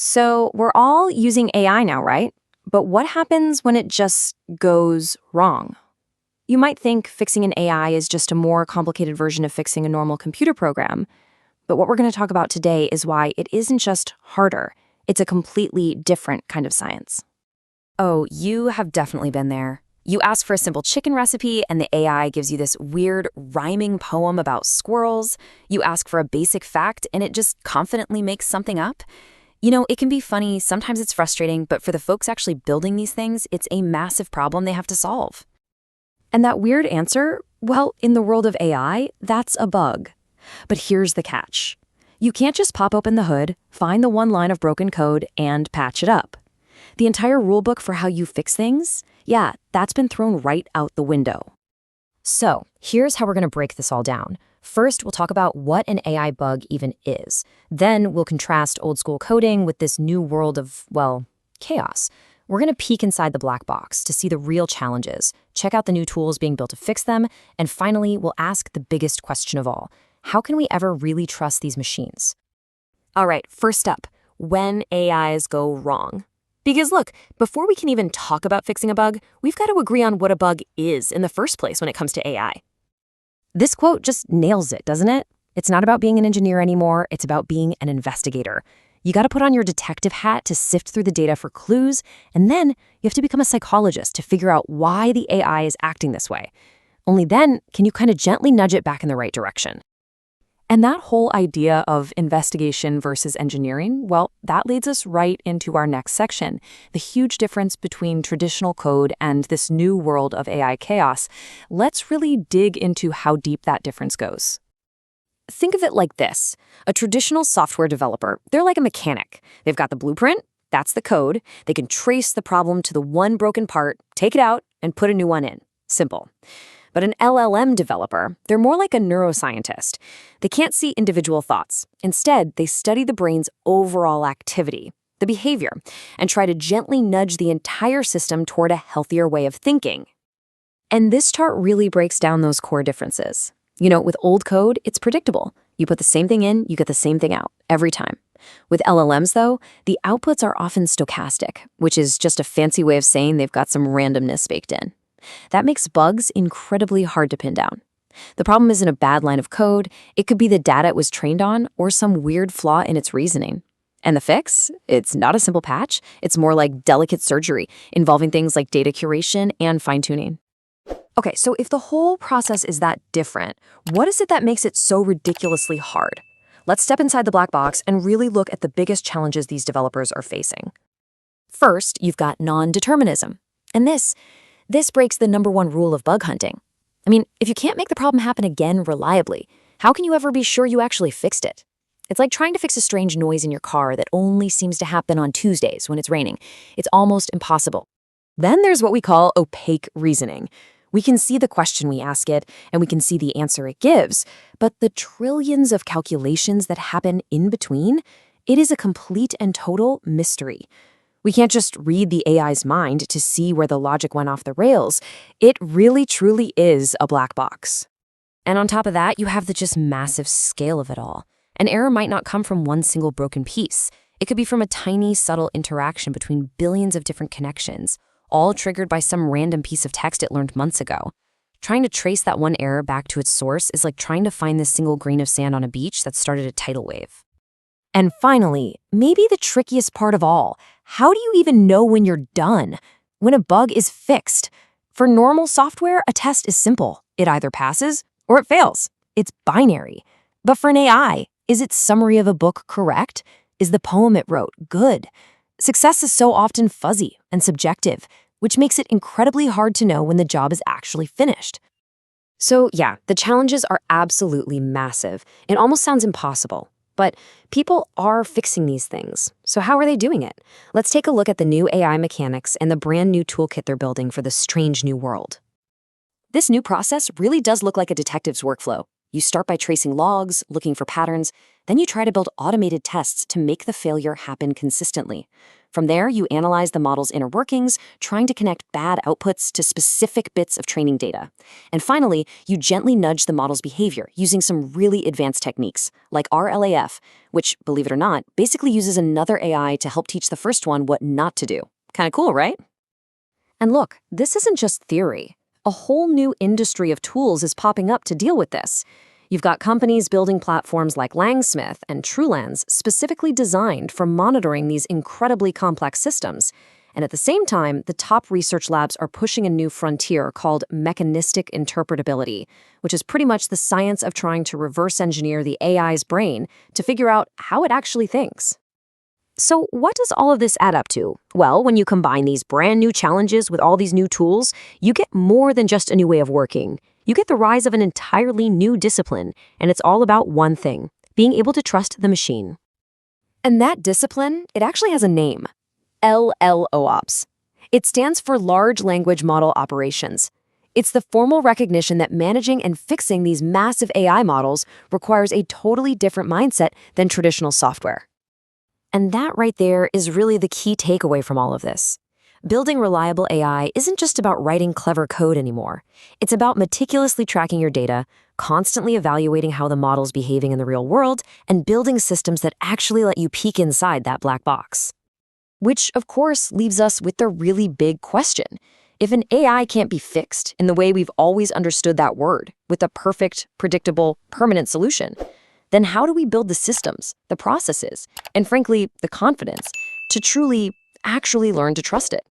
So we're all using AI now, right? But what happens when it just goes wrong? You might think fixing an AI is just a more complicated version of fixing a normal computer program. But what we're going to talk about today is why it isn't just harder. It's a completely different kind of science. Oh, you have definitely been there. You ask for a simple chicken recipe, and the AI gives you this weird, rhyming poem about squirrels. You ask for a basic fact, and it just confidently makes something up. You know, it can be funny, sometimes it's frustrating, but for the folks actually building these things, it's a massive problem they have to solve. And that weird answer, well, in the world of AI, that's a bug. But here's the catch. You can't just pop open the hood, find the one line of broken code, and patch it up. The entire rulebook for how you fix things, yeah, that's been thrown right out the window. So, here's how we're going to break this all down. First, we'll talk about what an AI bug even is. Then, we'll contrast old school coding with this new world of, well, chaos. We're going to peek inside the black box to see the real challenges, check out the new tools being built to fix them, and finally, we'll ask the biggest question of all. How can we ever really trust these machines? All right, first up, when AIs go wrong. Because look, before we can even talk about fixing a bug, we've got to agree on what a bug is in the first place when it comes to AI. This quote just nails it, doesn't it? It's not about being an engineer anymore, it's about being an investigator. You got to put on your detective hat to sift through the data for clues, and then you have to become a psychologist to figure out why the AI is acting this way. Only then can you kind of gently nudge it back in the right direction. And that whole idea of investigation versus engineering, well, that leads us right into our next section, the huge difference between traditional code and this new world of AI chaos. Let's really dig into how deep that difference goes. Think of it like this. A traditional software developer, they're like a mechanic. They've got the blueprint, that's the code. They can trace the problem to the one broken part, take it out, and put a new one in. Simple. But an LLM developer, they're more like a neuroscientist. They can't see individual thoughts. Instead, they study the brain's overall activity, the behavior, and try to gently nudge the entire system toward a healthier way of thinking. And this chart really breaks down those core differences. You know, with old code, it's predictable. You put the same thing in, you get the same thing out, every time. With LLMs, though, the outputs are often stochastic, which is just a fancy way of saying they've got some randomness baked in. That makes bugs incredibly hard to pin down. The problem isn't a bad line of code, it could be the data it was trained on or some weird flaw in its reasoning. And the fix? It's not a simple patch, it's more like delicate surgery, involving things like data curation and fine-tuning. Okay, so if the whole process is that different, what is it that makes it so ridiculously hard? Let's step inside the black box and really look at the biggest challenges these developers are facing. First, you've got non-determinism. And this breaks the #1 rule of bug hunting. I mean, if you can't make the problem happen again reliably, how can you ever be sure you actually fixed it? It's like trying to fix a strange noise in your car that only seems to happen on Tuesdays when it's raining. It's almost impossible. Then there's what we call opaque reasoning. We can see the question we ask it, and we can see the answer it gives, but the trillions of calculations that happen in between, it is a complete and total mystery. We can't just read the AI's mind to see where the logic went off the rails. It really, truly is a black box. And on top of that, you have the just massive scale of it all. An error might not come from one single broken piece. It could be from a tiny, subtle interaction between billions of different connections, all triggered by some random piece of text it learned months ago. Trying to trace that one error back to its source is like trying to find this single grain of sand on a beach that started a tidal wave. And finally, maybe the trickiest part of all, how do you even know when you're done? When a bug is fixed? For normal software, a test is simple. It either passes or it fails. It's binary. But for an AI, is its summary of a book correct? Is the poem it wrote good? Success is so often fuzzy and subjective, which makes it incredibly hard to know when the job is actually finished. So yeah, the challenges are absolutely massive. It almost sounds impossible. But people are fixing these things. So how are they doing it? Let's take a look at the new AI mechanics and the brand new toolkit they're building for this strange new world. This new process really does look like a detective's workflow. You start by tracing logs, looking for patterns, then you try to build automated tests to make the failure happen consistently. From there, you analyze the model's inner workings, trying to connect bad outputs to specific bits of training data. And finally, you gently nudge the model's behavior using some really advanced techniques, like RLAIF, which, believe it or not, basically uses another AI to help teach the first one what not to do. Kinda cool, right? And look, this isn't just theory. A whole new industry of tools is popping up to deal with this. You've got companies building platforms like Langsmith and Trulands specifically designed for monitoring these incredibly complex systems. And at the same time, the top research labs are pushing a new frontier called mechanistic interpretability, which is pretty much the science of trying to reverse engineer the AI's brain to figure out how it actually thinks. So what does all of this add up to? Well, when you combine these brand new challenges with all these new tools, you get more than just a new way of working. You get the rise of an entirely new discipline, and it's all about one thing: being able to trust the machine. And that discipline, it actually has a name: LLOps. It stands for Large Language Model Operations. It's the formal recognition that managing and fixing these massive AI models requires a totally different mindset than traditional software. And that right there is really the key takeaway from all of this. Building reliable AI isn't just about writing clever code anymore. It's about meticulously tracking your data, constantly evaluating how the model's behaving in the real world, and building systems that actually let you peek inside that black box. Which, of course, leaves us with the really big question. If an AI can't be fixed in the way we've always understood that word, with a perfect, predictable, permanent solution, then how do we build the systems, the processes, and frankly, the confidence to truly, actually learn to trust it?